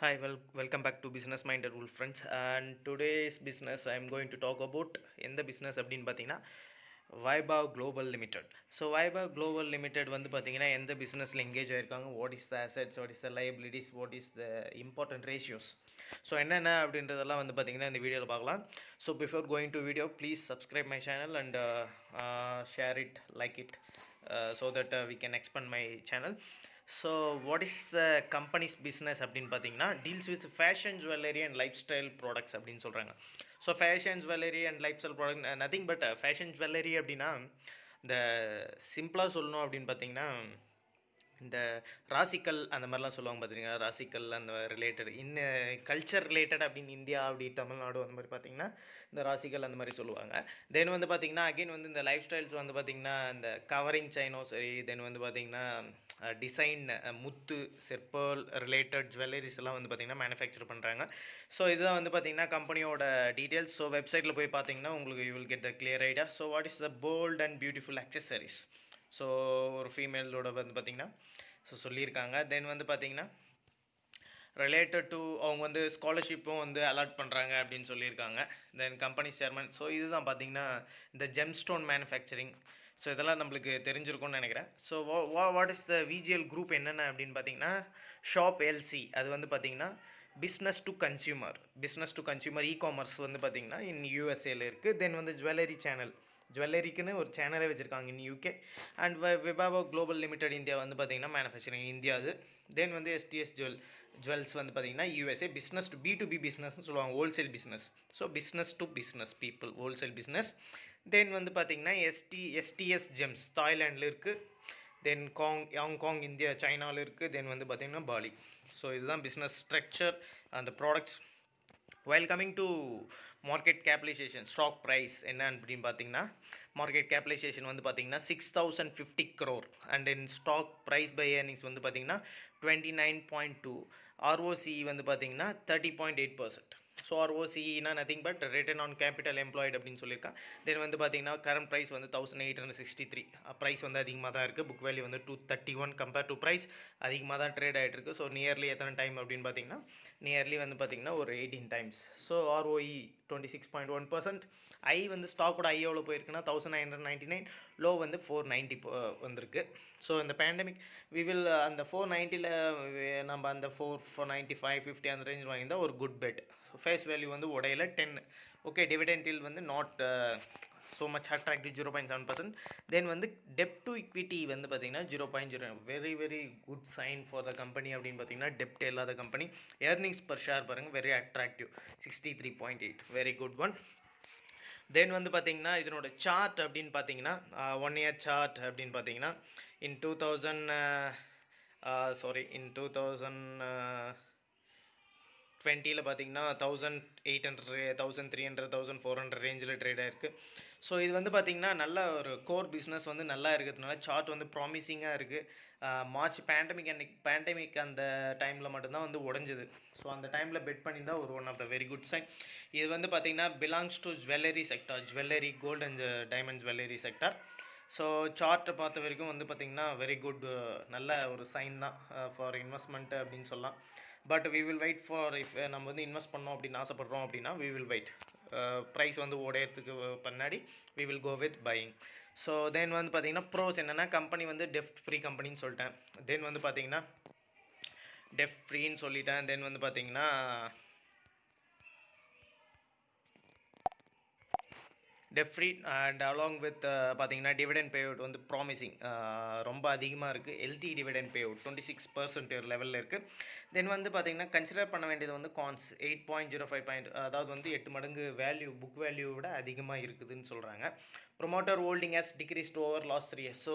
Hi, welcome back to Business Minded Wolf friends. And today's business I'm going to talk about in the business அப்படின்னு பார்த்தீங்கன்னா Vaibhav global limited. So Vaibhav global limited வந்து பார்த்தீங்கன்னா எந்த பிஸ்னஸில் engage ஆயிருக்காங்க, what is the assets, what is the liabilities, what is the important ratios, so என்னென்ன அப்படின்றதெல்லாம் வந்து பார்த்தீங்கன்னா இந்த வீடியோவில் பார்க்கலாம். So before going to video please subscribe my channel and share it, like it, so that we can expand my channel. So what is the company's business அப்படின்னு பார்த்தீங்கன்னா deals with fashion jewellery and life style products அப்படின்னு சொல்கிறாங்க. So fashion jewellery and life style product nothing but fashion jewellery அப்படின்னா இந்த சிம்பிளாக சொல்லணும் அப்படின்னு பார்த்தீங்கன்னா இந்த ராசிக்கல் அந்த மாதிரிலாம் சொல்லுவாங்க பார்த்தீங்கன்னா, ராசிக்கல் அந்த ரிலேட்டட் கல்ச்சர் ரிலேட்டட் அப்படின்னு இந்தியா அப்படி தமிழ்நாடு அந்த மாதிரி பார்த்தீங்கன்னா இந்த ராசிக்கல் அந்த மாதிரி சொல்லுவாங்க. தென் வந்து பார்த்தீங்கன்னா அகெயின் வந்து இந்த லைஃப் ஸ்டைல்ஸ் வந்து பார்த்தீங்கன்னா இந்த கவரிங் செயினோ சரி, தென் வந்து பார்த்தீங்கன்னா டிசைன் முத்து செப்பல் ரிலேட்டட் ஜுவல்லரிஸ் எல்லாம் வந்து பார்த்தீங்கன்னா மேனுஃபேக்சர் பண்ணுறாங்க. ஸோ இதுதான் வந்து பார்த்தீங்கன்னா கம்பெனியோட டீட்டெயில்ஸ். ஸோ வெப்சைட்டில் போய் பார்த்தீங்கன்னா உங்களுக்கு you will get the clear idea. So what is the bold and beautiful accessories. So ஒரு ஃபீமேலோட வந்து பார்த்திங்கன்னா ஸோ சொல்லியிருக்காங்க. தென் வந்து பார்த்திங்கன்னா ரிலேட்டட் டு அவங்க வந்து ஸ்காலர்ஷிப்பும் வந்து அலாட் பண்ணுறாங்க அப்படின்னு சொல்லியிருக்காங்க. தென் கம்பெனி சேர்மன். ஸோ இதுதான் பார்த்திங்கன்னா இந்த ஜெம்ஸ்டோன் மேனுஃபேக்சரிங். ஸோ இதெல்லாம் நம்மளுக்கு தெரிஞ்சிருக்கும்னு நினைக்கிறேன். So what is the VGL group என்னென்ன அப்படின்னு பார்த்தீங்கன்னா ஷாப் எல்சி, அது வந்து பார்த்திங்கன்னா பிஸ்னஸ் டு கன்சியூமர் இ-காமர்ஸ் வந்து பார்த்திங்கன்னா இன் யூஎஸ்ஏல இருக்குது. தென் வந்து ஜுவல்லரி சேனல், ஜுவல்லரிக்குன்னு ஒரு சேனலே வச்சுருக்காங்க in UK. And Vaibhav global limited India வந்து பார்த்திங்கன்னா மேனுஃபேக்சரிங் இந்தியா அது. தென் வந்து எஸ்டிஎஸ் ஜுவல்ஸ் வந்து பார்த்திங்கன்னா யூஎஸ்ஏ. பிஸ்னஸ் டு பி பிஸ்னஸ்னு சொல்லுவாங்க, wholesale business. So business to business people, wholesale business. Then வந்து பார்த்திங்கன்னா எஸ்டிஎஸ் ஜெம்ஸ் தாய்லாண்டில் இருக்குது. தென் ஹாங்காங் இந்தியா சைனாவில் இருக்குது. தென் வந்து பார்த்திங்கன்னா பாலி. ஸோ இதுதான் business structure and products. while coming to market capitalization, stock price என்ன அப்படின்னு பார்த்தீங்கன்னா மார்க்கெட் கேபிடலைசேஷன் வந்து பார்த்தீங்கன்னா 6050 crore and in stock price by earnings வந்து பார்த்தீங்கன்னா 29.2. ROCE வந்து பார்த்தீங்கன்னா 30.8%. ஸோ ROCEனா nothing but return on capital employed அப்படின்னு சொல்லியிருக்கான். தென் வந்து பார்த்தீங்கன்னா கரண்ட் ப்ரைஸ் வந்து 1863. ப்ரைஸ் வந்து அதிகமாக தான் இருக்குது. புக் வேல்யூ வந்து 231 கம்பேர் டு ப்ரைஸ் அதிகமாக தான் ட்ரேட் ஆகிட்டு இருக்குது. ஸோ நியர்லி எத்தனை டைம் அப்படின்னு பார்த்தீங்கன்னா நியர்லி வந்து பார்த்திங்கன்னா ஒரு 18 டைம்ஸ். So ROE 26.1%. ஐ வந்து ஸ்டாக்கோட ஐ எவ்வளோ போயிருக்குன்னா 1999, லோ வந்து 490 வந்திருக்கு. ஸோ இந்த பேண்டமிக் வில் அந்த 490ல் நம்ம அந்த 495 50 அந்த ரேஞ்ச் வாங்கியிருந்தால் ஒரு good bet. So face value வந்து உடையில 10. ஓகே, டிவிடெண்டில் வந்து not so much attractive 0.7%. Then வந்து டெப் டு இக்விட்டி வந்து பார்த்திங்கன்னா 0.0, very very good sign for the company அப்படின்னு பார்த்தீங்கன்னா டெப்ட் இல்லாத கம்பெனி. ஏர்னிங்ஸ் பர் ஷேர் பாருங்கள், very attractive 63.8, very good one. Then வந்து பார்த்திங்கன்னா இதனோட சார்ட் அப்படின்னு பார்த்தீங்கன்னா 1 year சார்ட் அப்படின்னு பார்த்தீங்கன்னா இன் 2020 பார்த்தீங்கன்னா 1800 1300 1400 ரேஞ்சில் ட்ரேட் ஆகிருக்கு. ஸோ இது வந்து பார்த்திங்கன்னா நல்ல ஒரு கோர் பிஸ்னஸ் வந்து நல்லா இருக்கிறதுனால சார்ட் வந்து ப்ராமிசிங்காக இருக்குது. மார்ச் பேண்டமிக் அந்த டைமில் மட்டும்தான் வந்து உடஞ்சிது. ஸோ அந்த டைமில் பெட் பண்ணியிருந்தால் ஒரு one of the very good sign. இது வந்து பார்த்திங்கன்னா belongs to jewellery sector, jewellery gold and diamond jewellery sector. So சார்ட்டை பார்த்த வரைக்கும் வந்து பார்த்திங்கன்னா வெரி குட், நல்ல ஒரு சைன் தான் ஃபார் இன்வெஸ்ட்மெண்ட் அப்படின்னு சொல்லலாம். But we will wait for, if நம்ம வந்து இன்வெஸ்ட் பண்ணோம் அப்படின்னு ஆசைப்பட்றோம் அப்படின்னா வி வில் வெயிட். ப்ரைஸ் வந்து உடையறதுக்கு பின்னாடி we will go with buying. So then வந்து பார்த்திங்கன்னா ப்ரோஸ் என்னென்னா கம்பெனி வந்து டெப்ட் ஃப்ரீ கம்பெனின்னு சொல்லிட்டேன். தென் வந்து பார்த்திங்கன்னா டெப்ட் ஃப்ரீன்னு சொல்லிட்டேன். தென் வந்து பார்த்திங்கன்னா debt free and along with பார்த்தீங்கன்னா டிவிடெண்ட் பே அவுட் வந்து ப்ராமிசிங் ரொம்ப அதிகமாக இருக்குது. ஹெல்த்தி டிவிடெண்ட் பே அவுட் 26% லெவலில் இருக்குது. தென் வந்து பார்த்திங்கன்னா கன்சிடர் பண்ண வேண்டியது வந்து கான்ஸ் 8.05, அதாவது வந்து 8 மடங்கு வேல்யூ, புக் வேல்யூ விட அதிகமாக இருக்குதுன்னு சொல்கிறாங்க. Promoter holding has decreased over last 3 years. So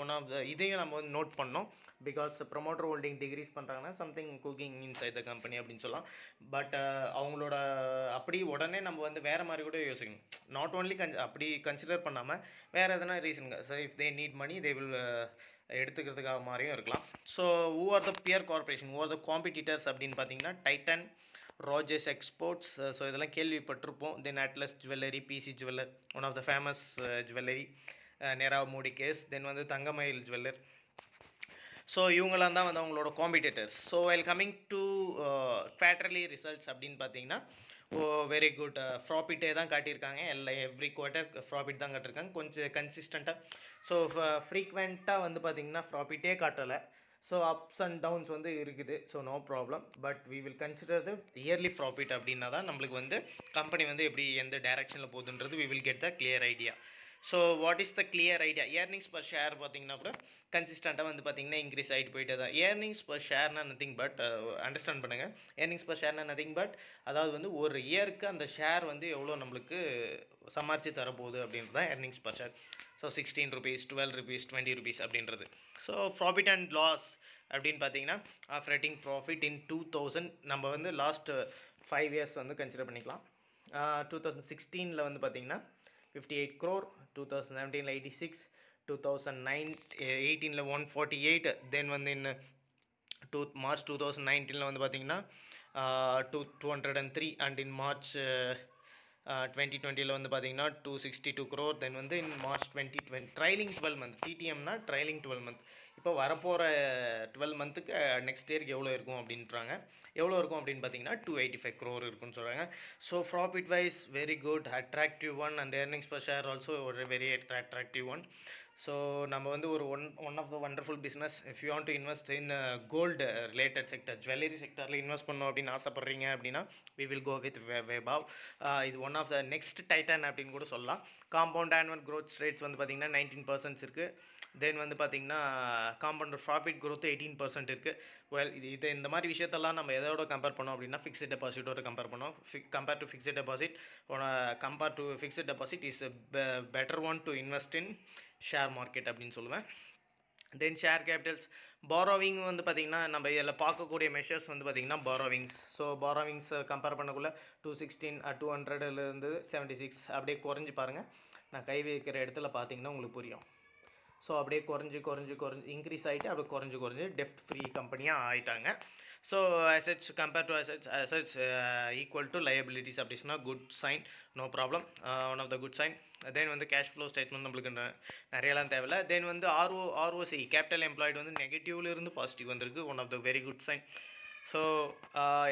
one of the இதையும் நம்ம வந்து நோட் பண்ணோம். பிகாஸ் ப்ரொமோட்டர் ஹோல்டிங் டிக்ரீஸ் பண்ணுறாங்கன்னா something cooking inside the company அப்படின்னு சொல்லலாம். பட் அவங்களோட அப்படி உடனே நம்ம வந்து வேறு மாதிரி கூட யோசிக்கணும். நாட் ஓன்லி அப்படி கன்சிடர் பண்ணாமல் வேறு எதனா ரீசனுங்க. So if they need money they will எடுத்துக்கிறதுக்காக மாதிரியும் இருக்கலாம். So who are the peer corporation, who are the competitors அப்படின்னு பார்த்தீங்கன்னா டைட்டன், ராஜேஷ் எக்ஸ்போர்ட்ஸ். ஸோ இதெல்லாம் கேள்விப்பட்டிருப்போம். Then Atlas jewellery, PC jeweller, one of the famous jewellery, Nirav Modi case. Then வந்து Thangamayil jeweller. So இவங்களாம் தான் வந்து அவங்களோட competitors. So while coming to quarterly results அப்படின்னு பார்த்தீங்கன்னா வெரி குட் ப்ராஃபிட்டே தான் காட்டியிருக்காங்க. எவ்ரி குவார்ட்டர் ப்ராஃபிட் தான் காட்டியிருக்காங்க. கொஞ்சம் கன்சிஸ்டண்ட்டாக. ஸோ ஃப்ரீக்வெண்ட்டாக வந்து பார்த்தீங்கன்னா ப்ராஃபிட்டே காட்டலை. ஸோ அப்ஸ் அண்ட் டவுன்ஸ் வந்து இருக்குது. So no problem. But we will consider the yearly profit அப்படின்னா தான் நம்மளுக்கு வந்து கம்பெனி வந்து எப்படி எந்த டைரக்ஷனில் போகுதுன்றது we will get the clear idea. So what is the clear idea? Earnings per share பார்த்தீங்கன்னா கூட கன்சிஸ்டண்ட்டாக வந்து பார்த்தீங்கன்னா இன்க்ரீஸ் ஆகிட்டு போயிட்டே தான். ஏர்னிங்ஸ் பர் ஷேர்னா நத்திங் பட் அண்டர்ஸ்டாண்ட் பண்ணுங்கள். ஏர்னிங்ஸ் பர் ஷேர்னா நத்திங் பட் அதாவது வந்து ஒரு இயருக்கு அந்த ஷேர் வந்து எவ்வளோ நம்மளுக்கு சமாளித்து தரப்போகுது அப்படின்றது தான் earnings per share. So 16 rupees, 12 rupees, 20 rupees அப்படின்றது. ஸோ ப்ராஃபிட் அண்ட் லாஸ் அப்படின்னு பார்த்தீங்கன்னா ஆப்ரேட்டிங் ப்ராஃபிட் இன் 2000 நம்ம வந்து லாஸ்ட் 5 years வந்து கன்சிடர் பண்ணிக்கலாம். 2016 வந்து பார்த்தீங்கன்னா 58 crore, 2017 86, 2018 148, தென் வந்து இன்னும் மார்ச் 2019 வந்து பார்த்தீங்கன்னா 203, அண்ட் இன் மார்ச் 2020 வந்து பார்த்தீங்கன்னா 262 crore, தென் வந்து இன் மார்ச் 2020 ட்ரைலிங் 12 month. டிடிஎம்னா ட்ரைலிங் 12 month. இப்போ வரப்போகிற 12 monthக்கு நெக்ஸ்ட் இயருக்கு எவ்வளோ இருக்கும் அப்படின்றாங்க. எவ்வளோ இருக்கும் அப்படின்னு பார்த்தீங்கன்னா 285 crore இருக்குன்னு சொல்கிறாங்க. So profit wise very good, attractive one, and earnings per share also ஒரு வெரி அட்ராக்டிவ் ஒன். ஸோ நம்ம வந்து ஒரு one of the wonderful business. If you want to invest in gold related sector, jewellery செக்டரில் invest பண்ணணும் அப்படின்னு ஆசைப்பட்றீங்க அப்படின்னா we will go with Vaibhav. இது one of the next Titan அப்படின்னு கூட சொல்லலாம். காம்பவுண்ட் ஆனுவல் க்ரோத் ரேட்ஸ் வந்து பார்த்திங்கன்னா 19% இருக்குது. தென் வந்து பார்த்திங்கன்னா காம்பவுண்ட் ப்ராஃபிட் க்ரோத் 18% இருக்குது. வெல் இது இந்த மாதிரி விஷயத்தெல்லாம் நம்ம எதோட கம்பேர் பண்ணோம் அப்படின்னா ஃபிக்ஸட் டெபாசிட்டோட கம்பேர் பண்ணோம். Compare to fixed deposit is better one to invest in share market அப்படின்னு சொல்லுவேன். தென் ஷேர் கேபிட்டல்ஸ், பாரோவிங் வந்து பார்த்திங்கன்னா நம்ம இதில் பார்க்கக்கூடிய மெஷர்ஸ் வந்து பார்த்திங்கன்னா பாரோவிங்ஸ். ஸோ பாரோவிங்ஸ் கம்பேர் பண்ணக்குள்ள 216 200லேருந்து 76 அப்படியே குறைஞ்சி பாருங்கள். நான் கை வைக்கிற இடத்துல பார்த்தீங்கன்னா உங்களுக்கு புரியும். ஸோ அப்படியே குறைஞ்சி இன்க்ரீஸ் ஆகிட்டு அப்படியே குறைஞ்சி டெப்ட் ஃப்ரீ கம்பெனியாக ஆகிட்டாங்க. So assets compare to assets equal to liabilities அப்படின்னா good sign, no problem, one of the good sign. Then வந்து கேஷ் ஃப்ளோ ஸ்டேட்மெண்ட் நம்மளுக்கு நிறையலாம் தேவையில்லை. தென் வந்து ஆர்ஓசி கேபிட்டல் எம்ப்ளாய்டு வந்து நெகட்டிவ்லேருந்து பாசிட்டிவ் வந்திருக்கு, one of the very good sign. So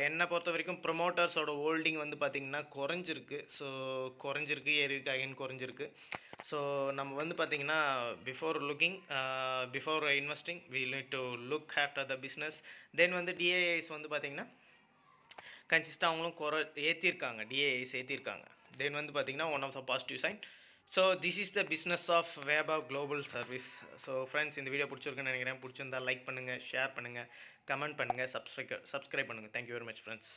என்னை பொறுத்த வரைக்கும் ப்ரொமோட்டர்ஸோட ஹோல்டிங் வந்து பார்த்திங்கன்னா குறைஞ்சிருக்கு. ஸோ குறைஞ்சிருக்கு, ஏறிருக்கு, அகைன் குறைஞ்சிருக்கு. ஸோ நம்ம வந்து பார்த்திங்கன்னா before investing we need to look after the business. Then வந்து டிஏஐஸ் வந்து பார்த்திங்கன்னா கன்சிஸ்டாக அவங்களும் டிஏஐஸ் ஏற்றிருக்காங்க. தென் வந்து பார்த்திங்கன்னா one of the positive sign. So this is the business of Vaibhav global service. So friends, இந்த வீடியோ பிடிச்சிருக்குன்னு நினைக்கிறேன். பிடிச்சிருந்தால் லைக் பண்ணுங்கள், ஷேர் பண்ணுங்கள், கமெண்ட் பண்ணுங்கள், சப்ஸ்கிரைப் பண்ணுங்கள். Thank you very much friends.